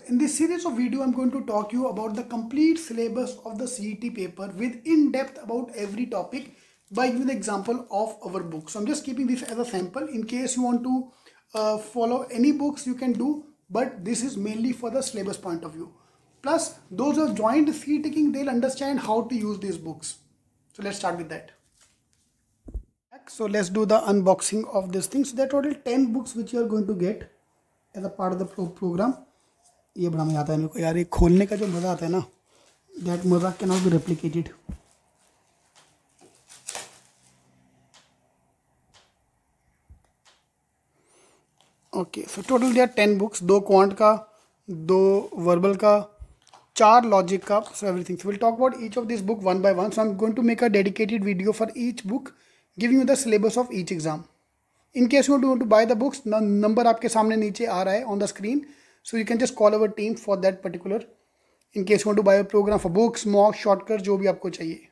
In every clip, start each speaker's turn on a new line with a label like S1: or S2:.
S1: in this series of video, I'm going to talk you about the complete syllabus of the CET paper with in-depth about every topic by giving the example of our book. So I'm just keeping this as a sample. In case you want to follow any books, you can do, but this is mainly for the syllabus point of view. Plus, those who have joined CET King, they'll understand how to use these books. So let's start with that. So let's do the unboxing of this thing. So there are total 10 books which you are going to get as a part of the program. ये बड़ा मजा आता है मेरे को यार, ये खोलने का जो मज़ा आता है ना, that मज़ा cannot be replicated. Okay, so total there are 10 books, 2 quant का, 2 verbal का, 4 logic का, so everything. So we'll talk about each of these book one by one. So I'm going to make a dedicated video for each book, giving you the syllabus of each exam. In case you want to buy the books, number आपके सामने नीचे आ रहा है on the screen. So you can just call our team for that particular. In case you want to buy a program for books, mock, shortcuts, जो भी आपको चाहिए.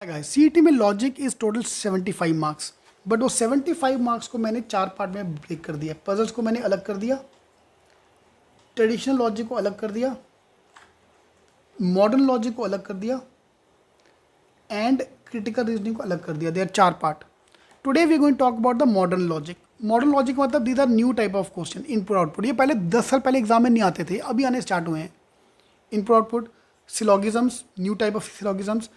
S1: Guys, CET में logic is total 75 marks. But वो 75 marks को मैंने 4 part में break कर दिया. Puzzles को मैंने अलग कर दिया, ट्रेडिशनल लॉजिक को अलग कर दिया, मॉडर्न लॉजिक को अलग कर दिया, एंड क्रिटिकल रीजनिंग को अलग कर दिया. They are 4 part. Today we going talk about the modern logic. Modern logic मतलब these are new type of question, input output. ये पहले 10 साल पहले एग्जाम में नहीं आते थे, अभी आने स्टार्ट हुए हैं. Input output, syllogisms, new type of syllogisms,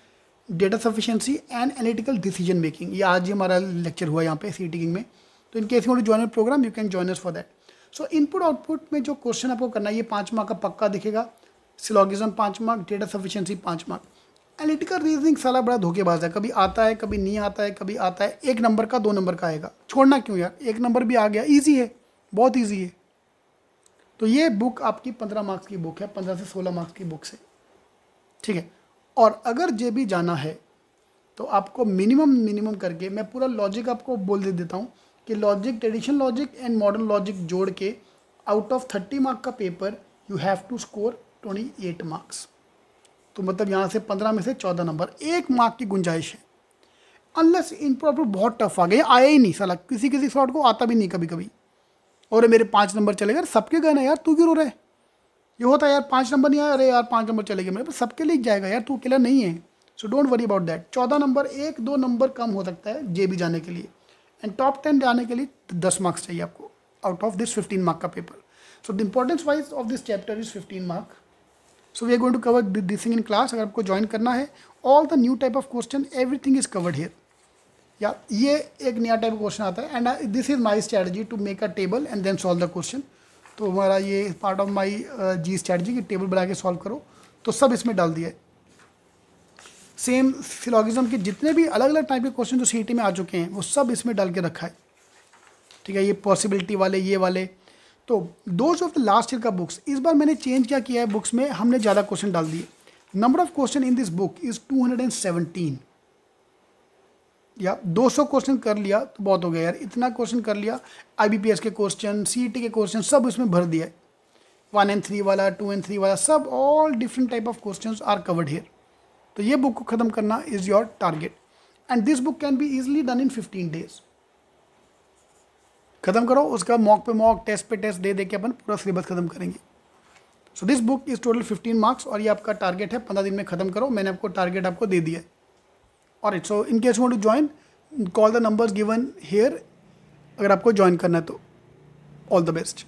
S1: data sufficiency and analytical decision making. ये आज ही हमारा लेक्चर हुआ यहाँ पे CET किंग में. तो in case you want to join program, you can join us for that. So input output में जो क्वेश्चन आपको करना है, ये 5 मार्क का पक्का दिखेगा. Syllogism 5 mark, data sufficiency 5 mark. Analytical reasoning साला बड़ा धोखेबाज है, कभी आता है कभी नहीं आता है, कभी आता है 1 नंबर का 2 नंबर का आएगा. छोड़ना क्यों यार, 1 नंबर भी आ गया, ईजी है, बहुत ईजी है. तो ये बुक आपकी 15 मार्क्स की बुक है, 15 से 16 मार्क्स की बुक से, ठीक है. और अगर JB जाना है तो आपको मिनिमम करके, मैं पूरा लॉजिक आपको बोल दे देता हूँ कि logic, traditional logic and modern logic जोड़ के आउट ऑफ 30 मार्क का paper you have to score 28 marks. तो मतलब यहाँ से 15 में से 14 नंबर, 1 मार्क की गुंजाइश है. अनलेस इनपुट आउटपुट बहुत टफ आ गया, आया ही नहीं साला, किसी स्लॉट को आता भी नहीं कभी कभी. और मेरे 5 नंबर चले गए, सबके गए ना यार, तू क्यों रो रहा है. ये होता है यार, 5 नंबर नहीं आया, अरे यार 5 नंबर चले गए मेरे, सबके लिए जाएगा यार, तू अकेला नहीं है. So don't worry about that. 14 number, 1-2 number कम हो सकता है JB जाने के लिए, एंड टॉप 10 जाने के लिए 10 मार्क्स चाहिए आपको आउट ऑफ दिस 15 मार्क का paper. So the importance wise of this chapter is 15 mark. So we are going to cover this thing in class. अगर आपको ज्वाइन करना है, all the new type of question, everything is covered here. या ये एक नया type का question आता है, and this is my strategy to make a table and then solve the question. तो हमारा ये part of my G strategy की टेबल बना के सॉल्व करो, तो सब इसमें डाल दिया है. सेम सिलोगिज्म के जितने भी अलग अलग टाइप के क्वेश्चन जो CET में आ चुके हैं, वो सब इसमें डाल के रखा है, ठीक है. ये पॉसिबिलिटी वाले, ये वाले. तो those of the last year का बुक्स, इस बार मैंने चेंज क्या किया है, बुक्स में हमने ज़्यादा क्वेश्चन डाल दिए. Number of question in this book is 217. या 200 क्वेश्चन कर लिया तो बहुत हो गया यार, इतना क्वेश्चन कर लिया. IBPS के क्वेश्चन, CET के क्वेश्चन सब इसमें भर दिया है. 1 and 3 वाला, 2 and 3 वाला, सब all different type of question are covered here. तो ये बुक को ख़त्म करना is your target, and this book can be easily done in 15 days. ख़त्म करो, उसका मॉक पे मॉक, टेस्ट पे टेस्ट दे के अपन पूरा सिलेबस ख़त्म करेंगे. So this book is total 15 marks, और ये आपका टारगेट है 15 दिन में ख़त्म करो. मैंने आपको टारगेट आपको दे दिया है. और it's so in case you want to join, call the numbers given here अगर आपको ज्वाइन करना है तो. All the best.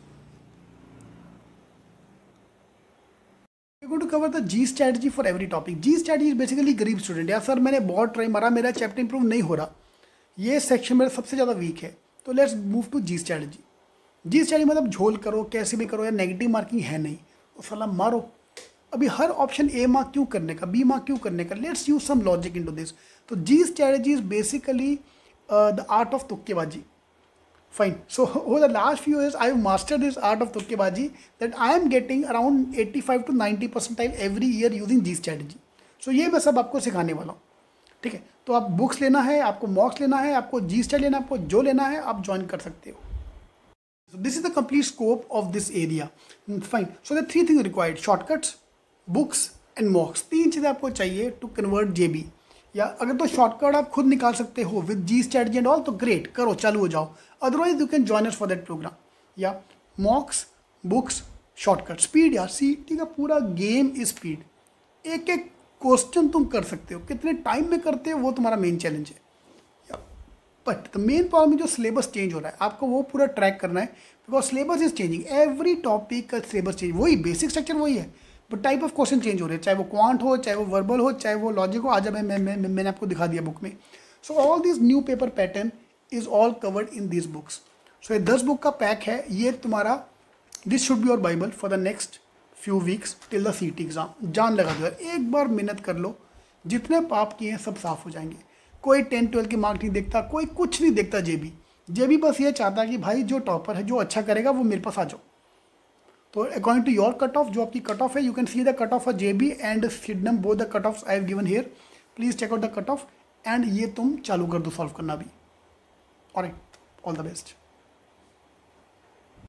S1: We're going to cover the G strategy for every topic. G strategy is basically गरीब student. यार sir मैंने बहुत try मारा, मेरा चैप्टर इंप्रूव नहीं हो रहा, ये सेक्शन मेरा सबसे ज़्यादा वीक है, तो let's move to G strategy. G strategy मतलब झोल करो, कैसे भी करो यार, नेगेटिव मार्किंग है नहीं, तो साला मारो. अभी हर ऑप्शन A मार्क क्यों करने का, B मार्क क्यों करने का, let's use some logic into this. तो G strategy is basically the art of तुक्केबाजी. Fine. So over the last few years, I have mastered this art of तुक्केबाजी that I am getting around 85 to 90 percentile every year using G strategy. So ये मैं सब आपको सिखाने वाला हूँ, ठीक है. तो आप बुक्स लेना है, आपको मॉक्स लेना है, आपको G strategy लेना है, आपको जो लेना है आप ज्वाइन कर सकते हो. So this is the complete scope of this area. Fine. So the 3 things required: shortcuts, books and mocks. 3 चीज़ें आपको चाहिए to convert JB. या अगर तो शॉर्टकट आप खुद निकाल सकते हो with G strategy and all, तो ग्रेट, करो, चालू हो जाओ. Otherwise you can join us for that program. या मॉक्स, बुक्स शॉर्टकट स्पीड यार, सीईटी का पूरा गेम इज स्पीड। एक एक क्वेश्चन तुम कर सकते हो, कितने टाइम में करते हो वो तुम्हारा मेन चैलेंज है। बट द मेन प्रॉब्लम है जो सिलेबस चेंज हो रहा है, आपको वो पूरा ट्रैक करना है, because syllabus is changing, every topic का सिलेबस चेंज, वही बेसिक स्ट्रक्चर वही है, but type of question change हो रहे हैं, चाहे वो क्वांट हो, चाहे वो वर्बल हो, चाहे वो लॉजिक हो। आज मैंने आपको दिखा दिया बुक में। So all this new paper pattern is all covered in this books. So ये 10 बुक का पैक है, ये तुम्हारा, this should be your Bible for the next few weeks till the CT exam. जान लगा दो यार, एक बार मेहनत कर लो, जितने पाप किए हैं सब साफ हो जाएंगे। कोई 10-12 की मार्क नहीं देखता, कोई कुछ नहीं देखता। जेबी बस ये चाहता है कि भाई जो टॉपर है, जो अच्छा करेगा वो मेरे पास आ जाओ। तो according to your cut off, जो आपकी कट ऑफ है, you can see the cut off for JB and Sydenham, both the cut off I have given here. Please check out the cut off and ये तुम चालू कर दो solve करना भी। Alright, all the best.